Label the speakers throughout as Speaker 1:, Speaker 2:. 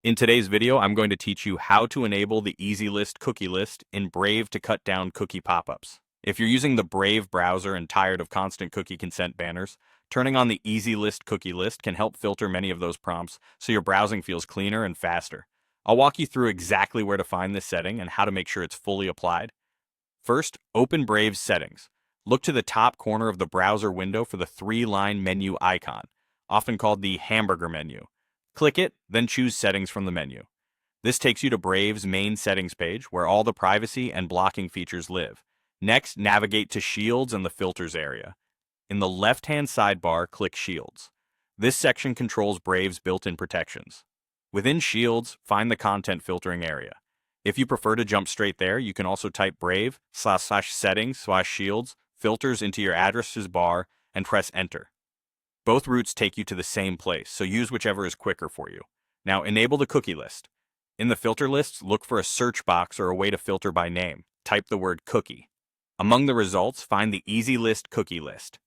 Speaker 1: In today's video, I'm going to teach you how to enable the EasyList cookie list in Brave to cut down cookie pop-ups. If you're using the Brave browser and tired of constant cookie consent banners, turning on the EasyList cookie list can help filter many of those prompts so your browsing feels cleaner and faster. I'll walk you through exactly where to find this setting and how to make sure it's fully applied. First, open Brave's settings. Look to the top corner of the browser window for the three-line menu icon, often called the hamburger menu. Click it, then choose Settings from the menu. This takes you to Brave's main settings page where all the privacy and blocking features live. Next, navigate to Shields and the Filters area. In the left-hand sidebar, click Shields. This section controls Brave's built-in protections. Within Shields, find the content filtering area. If you prefer to jump straight there, you can also type Brave/settings/shields filters into your addresses bar and press Enter. Both routes take you to the same place, so use whichever is quicker for you. Now enable the cookie list. In the filter lists, look for a search box or a way to filter by name. Type the word cookie. Among the results, find the EasyList cookie list.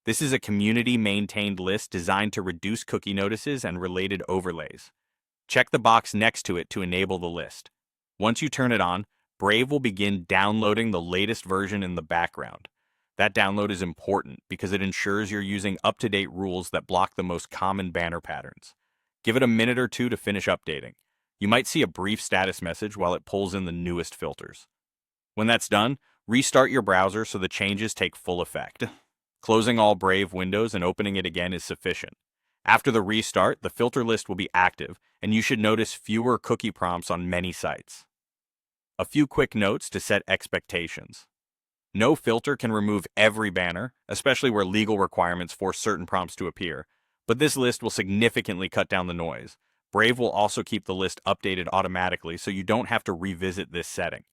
Speaker 1: This is a community-maintained list designed to reduce cookie notices and related overlays. Check the box next to it to enable the list. Once you turn it on, Brave will begin downloading the latest version in the background. That download is important because it ensures you're using up-to-date rules that block the most common banner patterns. Give it a minute or two to finish updating. You might see a brief status message while it pulls in the newest filters. When that's done, restart your browser so the changes take full effect. Closing all Brave windows and opening it again is sufficient. After the restart, the filter list will be active, and you should notice fewer cookie prompts on many sites. A few quick notes to set expectations. No filter can remove every banner, especially where legal requirements force certain prompts to appear, but this list will significantly cut down the noise. Brave will also keep the list updated automatically so you don't have to revisit this setting.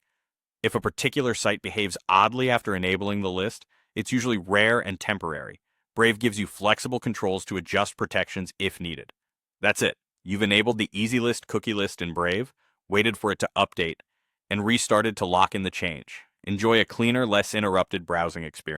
Speaker 1: If a particular site behaves oddly after enabling the list, it's usually rare and temporary. Brave gives you flexible controls to adjust protections if needed. That's it. You've enabled the EasyList cookie list in Brave, waited for it to update, and restarted to lock in the change. Enjoy a cleaner, less interrupted browsing experience.